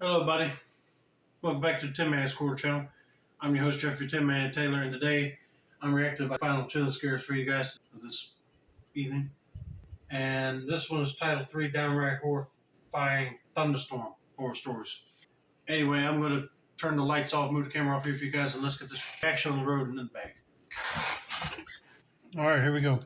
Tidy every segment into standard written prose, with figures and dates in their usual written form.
Hello, buddy. Welcome back to the Tin Man Score channel. I'm your host, Jeffrey Tin Man Taylor, and today I'm reacting to the final chilling scares for you guys this evening. And this one is titled 3 Downright Horrifying Thunderstorm Horror Stories. Anyway, I'm going to turn the lights off, move the camera up here for you guys, and let's get this action on the road and in the bag. All right, here we go.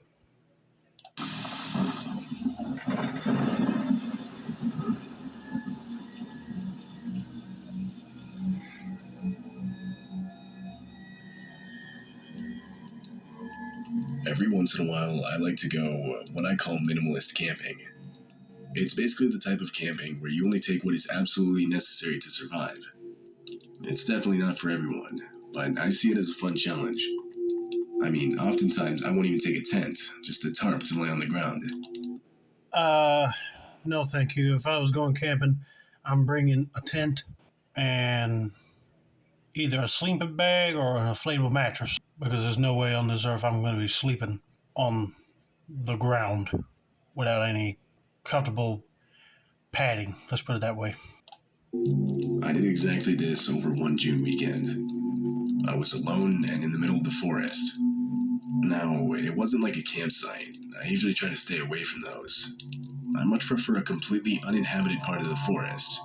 Every once in a while, I like to go what I call minimalist camping. It's basically the type of camping where you only take what is absolutely necessary to survive. It's definitely not for everyone, but I see it as a fun challenge. I mean, oftentimes I won't even take a tent, just a tarp to lay on the ground. No thank you. If I was going camping, I'm bringing a tent and either a sleeping bag or an inflatable mattress, because there's no way on this earth I'm going to be sleeping on the ground without any comfortable padding. Let's put it that way. I did exactly this over one June weekend. I was alone and in the middle of the forest. Now, it wasn't like a campsite. I usually try to stay away from those. I much prefer a completely uninhabited part of the forest.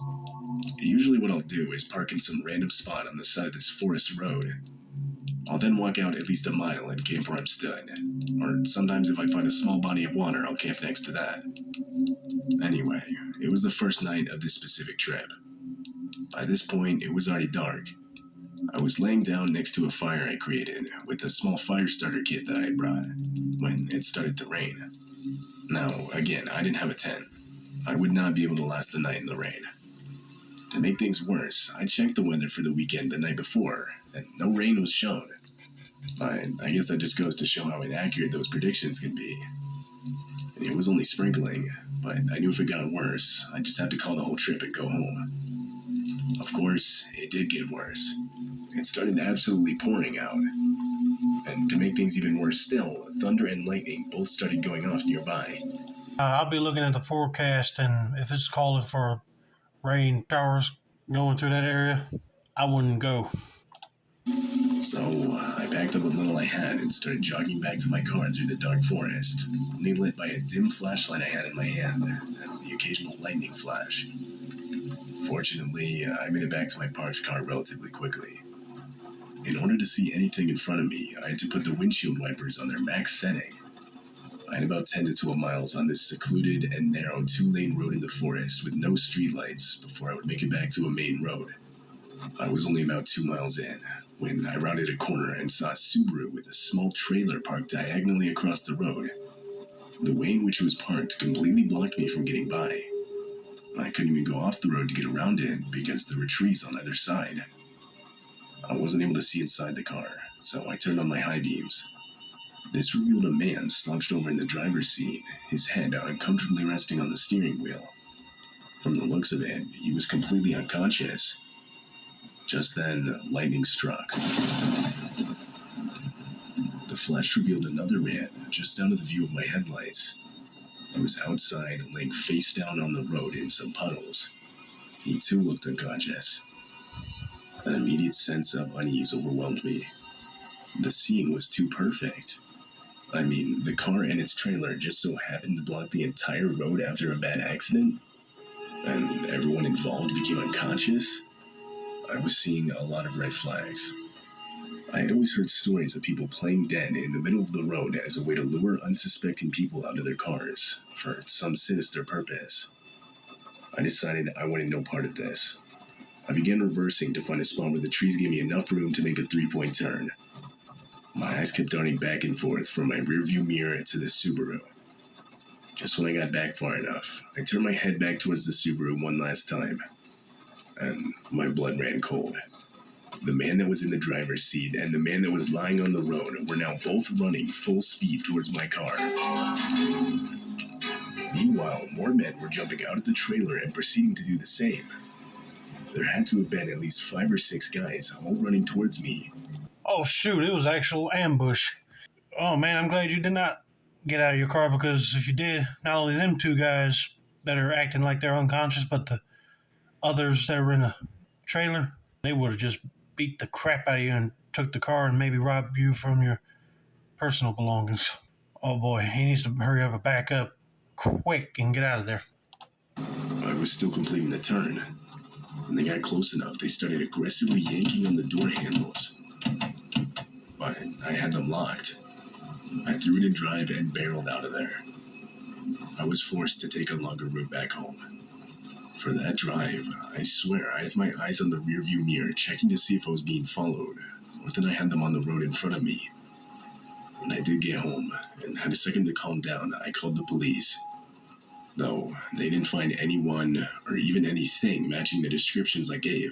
Usually what I'll do is park in some random spot on the side of this forest road. I'll then walk out at least a mile and camp where I'm stood. Or sometimes if I find a small body of water, I'll camp next to that. Anyway, it was the first night of this specific trip. By this point, it was already dark. I was laying down next to a fire I created with a small fire starter kit that I had brought when it started to rain. Now, again, I didn't have a tent. I would not be able to last the night in the rain. To make things worse, I checked the weather for the weekend the night before, and no rain was shown. I guess that just goes to show how inaccurate those predictions can be. It was only sprinkling, but I knew if it got worse, I'd just have to call the whole trip and go home. Of course, it did get worse. It started absolutely pouring out. And to make things even worse still, thunder and lightning both started going off nearby. I'll be looking at the forecast, and if it's calling for rain showers going through that area, I wouldn't go. So I packed up what little I had and started jogging back to my car through the dark forest, only lit by a dim flashlight I had in my hand and the occasional lightning flash. Fortunately, I made it back to my parked car relatively quickly. In order to see anything in front of me, I had to put the windshield wipers on their max setting. I had about 10 to 12 miles on this secluded and narrow 2-lane road in the forest with no streetlights before I would make it back to a main road. I was only about 2 miles in when I rounded a corner and saw a Subaru with a small trailer parked diagonally across the road. The way in which it was parked completely blocked me from getting by. I couldn't even go off the road to get around it because there were trees on either side. I wasn't able to see inside the car, so I turned on my high beams. This revealed a man slouched over in the driver's seat, his head uncomfortably resting on the steering wheel. From the looks of it, he was completely unconscious. Just then, lightning struck. The flash revealed another man, just out of the view of my headlights. I was outside, laying face down on the road in some puddles. He too looked unconscious. An immediate sense of unease overwhelmed me. The scene was too perfect. I mean, the car and its trailer just so happened to block the entire road after a bad accident, and everyone involved became unconscious. I was seeing a lot of red flags. I had always heard stories of people playing dead in the middle of the road as a way to lure unsuspecting people out of their cars for some sinister purpose. I decided I wanted no part of this. I began reversing to find a spot where the trees gave me enough room to make a 3-point turn. My eyes kept darting back and forth from my rearview mirror to the Subaru. Just when I got back far enough, I turned my head back towards the Subaru one last time, and my blood ran cold. The man that was in the driver's seat and the man that was lying on the road were now both running full speed towards my car. Meanwhile, more men were jumping out of the trailer and proceeding to do the same. There had to have been at least 5 or 6 guys all running towards me. Oh shoot, it was actual ambush. Oh man, I'm glad you did not get out of your car, because if you did, not only them 2 guys that are acting like they're unconscious, but the others that were in a trailer, they would have just beat the crap out of you and took the car and maybe robbed you from your personal belongings. Oh boy, he needs to hurry up and back up quick and get out of there. I was still completing the turn. When they got close enough, they started aggressively yanking on the door handles. But I had them locked. I threw it in drive and barreled out of there. I was forced to take a longer route back home. For that drive, I swear I had my eyes on the rearview mirror checking to see if I was being followed, or that I had them on the road in front of me. When I did get home and had a second to calm down, I called the police. Though they didn't find anyone or even anything matching the descriptions I gave.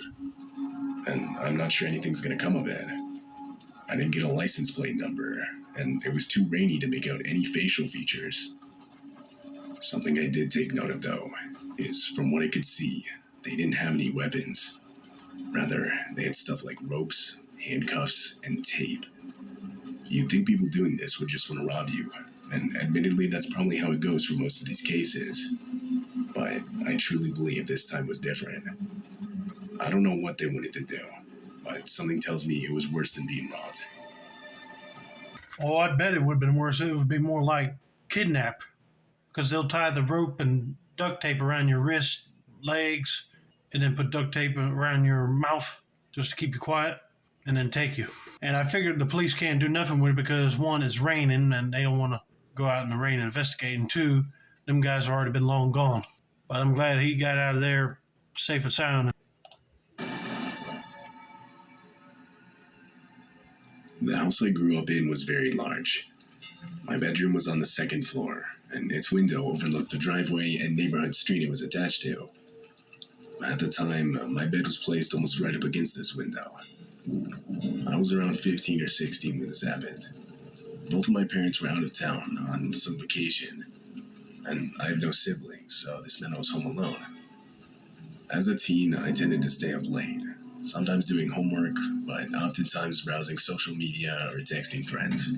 And I'm not sure anything's gonna come of it. I didn't get a license plate number, and it was too rainy to make out any facial features. Something I did take note of, though, is from what I could see, they didn't have any weapons. Rather, they had stuff like ropes, handcuffs, and tape. You'd think people doing this would just want to rob you, and admittedly that's probably how it goes for most of these cases. But I truly believe this time was different. I don't know what they wanted to do, but something tells me it was worse than being robbed. Oh, I bet it would have been worse. It would be more like kidnap, because they'll tie the rope and duct tape around your wrists, legs, and then put duct tape around your mouth just to keep you quiet, and then take you. And I figured the police can't do nothing with it because, one, it's raining and they don't want to go out in the rain and investigate, and two, them guys have already been long gone. But I'm glad he got out of there safe and sound. The house I grew up in was very large. My bedroom was on the second floor, and its window overlooked the driveway and neighborhood street it was attached to. At the time, my bed was placed almost right up against this window. I was around 15 or 16 when this happened. Both of my parents were out of town on some vacation, and I have no siblings, so this meant I was home alone. As a teen, I tended to stay up late, sometimes doing homework, but oftentimes browsing social media or texting friends.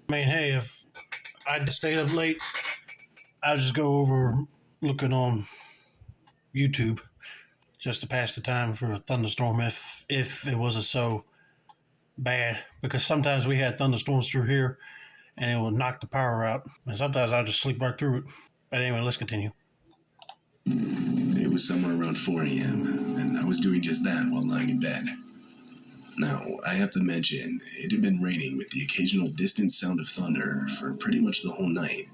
I mean, hey, if I stayed up late, I'd just go over looking on YouTube just to pass the time for a thunderstorm if it wasn't so bad. Because sometimes we had thunderstorms through here and it would knock the power out. And sometimes I'll just sleep right through it. But anyway, let's continue. It was somewhere around 4 a.m., and I was doing just that while lying in bed. Now, I have to mention, it had been raining with the occasional distant sound of thunder for pretty much the whole night.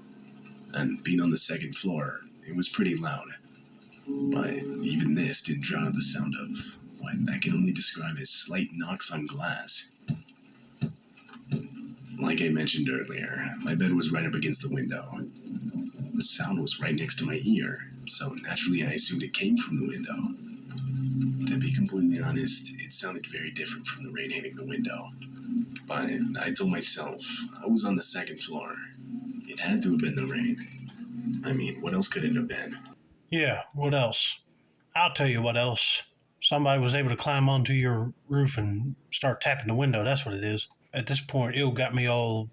And being on the second floor, it was pretty loud. But even this didn't drown out the sound of what I can only describe as slight knocks on glass. Like I mentioned earlier, my bed was right up against the window. The sound was right next to my ear, so naturally I assumed it came from the window. To be completely honest, it sounded very different from the rain hitting the window. But I told myself I was on the second floor. It had to have been the rain. I mean, what else could it have been? Yeah, what else? I'll tell you what else. Somebody was able to climb onto your roof and start tapping the window. That's what it is. At this point, it got me all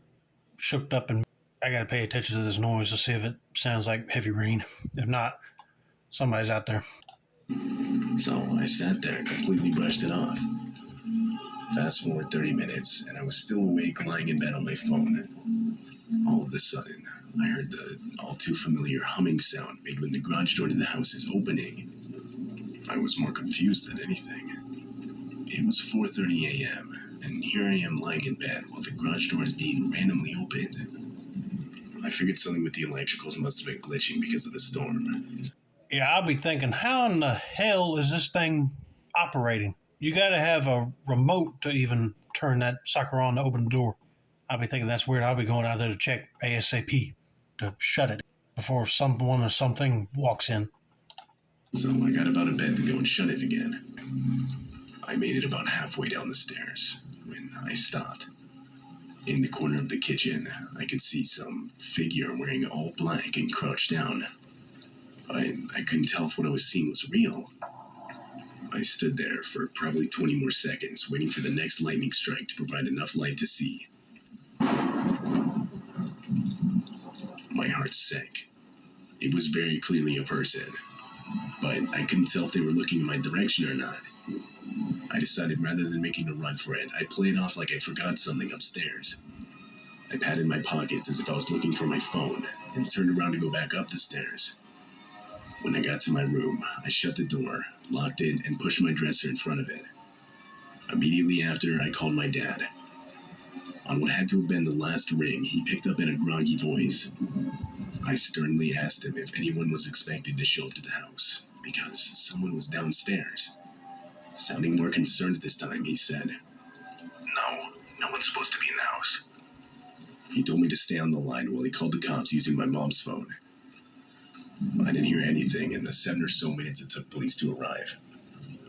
shook up, and I got to pay attention to this noise to see if it sounds like heavy rain. If not, somebody's out there. So I sat there and completely brushed it off. Fast forward 30 minutes, and I was still awake lying in bed on my phone. All of a sudden, I heard the all-too-familiar humming sound made when the garage door to the house is opening. I was more confused than anything. It was 4:30 a.m., and here I am lying in bed while the garage door is being randomly opened. I figured something with the electricals must have been glitching because of the storm. Yeah, I'll be thinking, how in the hell is this thing operating? You got to have a remote to even turn that sucker on to open the door. I'll be thinking that's weird. I'll be going out there to check ASAP to shut it before someone or something walks in. So I got up out of bed to go and shut it again. I made it about halfway down the stairs when I stopped. In the corner of the kitchen, I could see some figure wearing all black and crouched down. I couldn't tell if what I was seeing was real. I stood there for probably 20 more seconds, waiting for the next lightning strike to provide enough light to see. My heart sank. It was very clearly a person. but I couldn't tell if they were looking in my direction or not. I decided rather than making a run for it, I played off like I forgot something upstairs. I patted my pockets as if I was looking for my phone and turned around to go back up the stairs. When I got to my room, I shut the door, locked it, and pushed my dresser in front of it. Immediately after, I called my dad. On what had to have been the last ring, he picked up in a groggy voice. I sternly asked him if anyone was expected to show up to the house, because someone was downstairs. Sounding more concerned this time, he said, No one's supposed to be in the house. He told me to stay on the line while he called the cops using my mom's phone. I didn't hear anything in the 7 or so minutes it took police to arrive.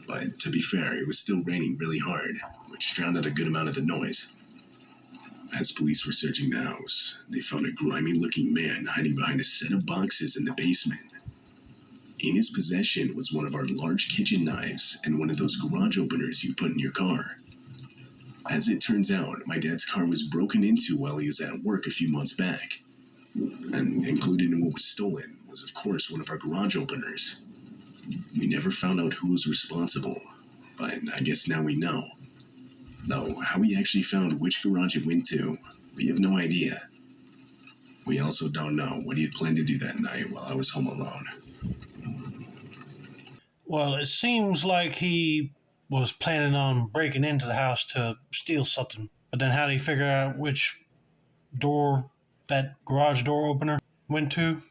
But to be fair, it was still raining really hard, which drowned out a good amount of the noise. As police were searching the house, they found a grimy-looking man hiding behind a set of boxes in the basement. In his possession was one of our large kitchen knives and one of those garage openers you put in your car. As it turns out, my dad's car was broken into while he was at work a few months back. And included in what was stolen was, of course, one of our garage openers. We never found out who was responsible, but I guess now we know. Though, how we actually found which garage it went to, we have no idea. We also don't know what he had planned to do that night while I was home alone. Well, it seems like he was planning on breaking into the house to steal something. But then how did he figure out which door that garage door opener went to?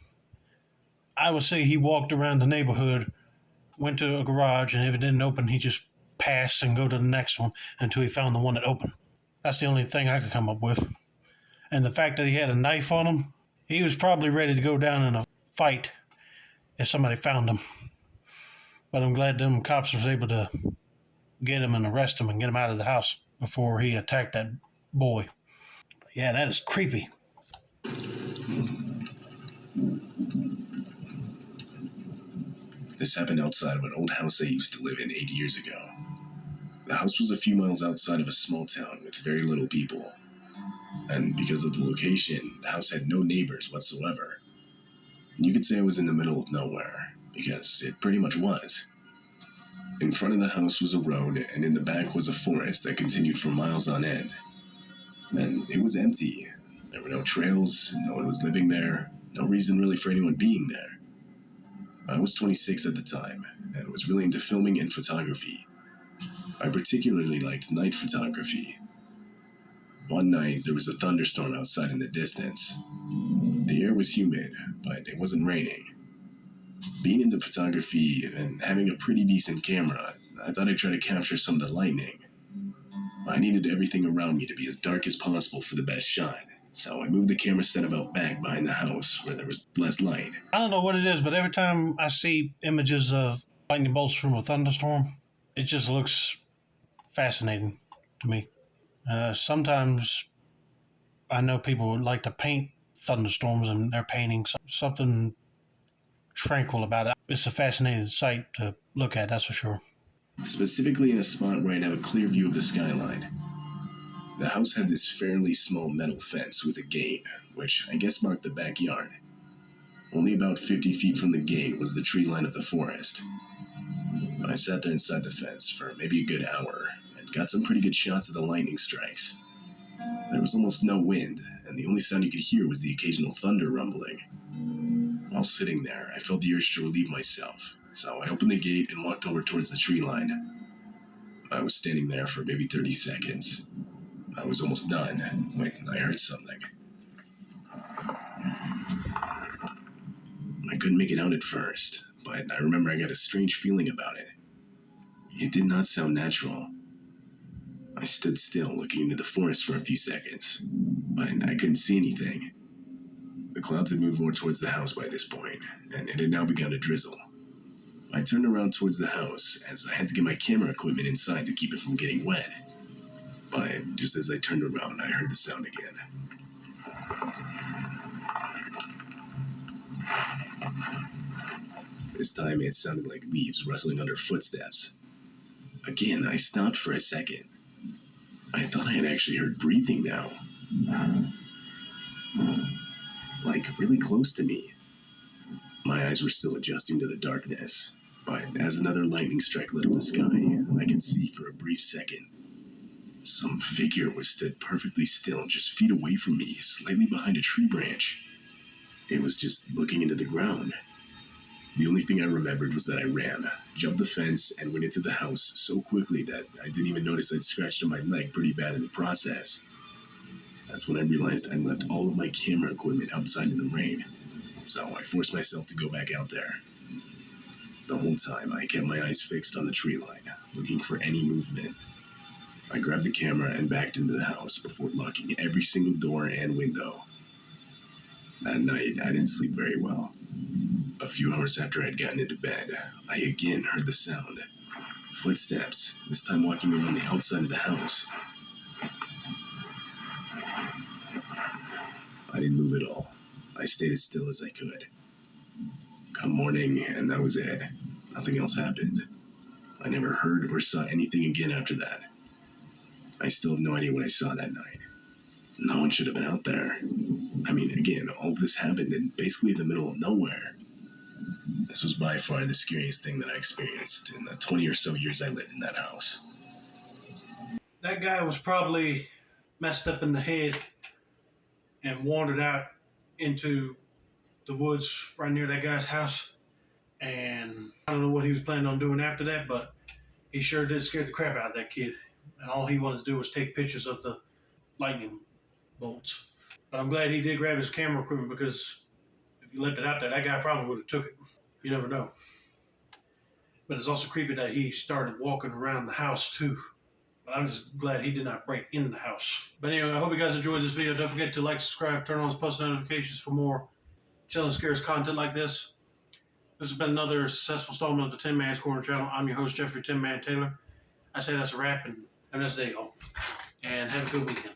I would say he walked around the neighborhood, went to a garage, and if it didn't open, he just passed and go to the next one until he found the one that opened. That's the only thing I could come up with. And the fact that he had a knife on him, he was probably ready to go down in a fight if somebody found him. But I'm glad them cops was able to get him and arrest him and get him out of the house before he attacked that boy. But yeah, that is creepy. This happened outside of an old house I used to live in 8 years ago. The house was a few miles outside of a small town with very little people. And because of the location, the house had no neighbors whatsoever. You could say it was in the middle of nowhere, because it pretty much was. In front of the house was a road, and in the back was a forest that continued for miles on end. And it was empty. There were no trails, no one was living there, no reason really for anyone being there. I was 26 at the time, and was really into filming and photography. I particularly liked night photography. One night, there was a thunderstorm outside in the distance. The air was humid, but it wasn't raining. Being into photography and having a pretty decent camera, I thought I'd try to capture some of the lightning. I needed everything around me to be as dark as possible for the best shot, so I moved the camera setup out back behind the house where there was less light. I don't know what it is, but every time I see images of lightning bolts from a thunderstorm, it just looks fascinating to me. Sometimes I know people would like to paint thunderstorms, and they're painting something tranquil about it. It's a fascinating sight to look at, that's for sure. Specifically in a spot where I'd have a clear view of the skyline. The house had this fairly small metal fence with a gate, which I guess marked the backyard. Only about 50 feet from the gate was the tree line of the forest. I sat there inside the fence for maybe a good hour, and got some pretty good shots of the lightning strikes. There was almost no wind, and the only sound you could hear was the occasional thunder rumbling. While sitting there, I felt the urge to relieve myself, so I opened the gate and walked over towards the tree line. I was standing there for maybe 30 seconds. I was almost done when I heard something. I couldn't make it out at first, but I remember I got a strange feeling about it. It did not sound natural. I stood still, looking into the forest for a few seconds, but I couldn't see anything. The clouds had moved more towards the house by this point, and it had now begun to drizzle. I turned around towards the house, as I had to get my camera equipment inside to keep it from getting wet. But just as I turned around, I heard the sound again. This time it sounded like leaves rustling under footsteps. Again, I stopped for a second. I thought I had actually heard breathing now. Like really close to me. My eyes were still adjusting to the darkness, But as another lightning strike lit up the sky, I could see for a brief second. Some figure was stood perfectly still just feet away from me, slightly behind a tree branch. It was just looking into the ground. The only thing I remembered was that I ran, jumped the fence, and went into the house so quickly that I didn't even notice I'd scratched on my leg pretty bad in the process. That's when I realized I left all of my camera equipment outside in the rain, so I forced myself to go back out there. The whole time, I kept my eyes fixed on the tree line, looking for any movement. I grabbed the camera and backed into the house before locking every single door and window. That night, I didn't sleep very well. A few hours after I'd gotten into bed, I again heard the sound. Footsteps, this time walking around the outside of the house. I didn't move at all. I stayed as still as I could. Come morning, and that was it. Nothing else happened. I never heard or saw anything again after that. I still have no idea what I saw that night. No one should have been out there. I mean, again, all of this happened in basically the middle of nowhere. This was by far the scariest thing that I experienced in the 20 or so years I lived in that house. That guy was probably messed up in the head and wandered out into the woods right near that guy's house. And I don't know what he was planning on doing after that, but he sure did scare the crap out of that kid. And all he wanted to do was take pictures of the lightning bolts. But I'm glad he did grab his camera equipment, because if he left it out there, that guy probably would have took it. You never know. But it's also creepy that he started walking around the house too. But I'm just glad he did not break in the house. But anyway, I hope you guys enjoyed this video. Don't forget to like, subscribe, turn on post notifications for more Chill and Scares content like this. This has been another successful installment of the Tin Man's Corner channel. I'm your host, Jeffrey Tin Man Taylor. I say that's a wrap, and have a nice day, all. And have a good weekend.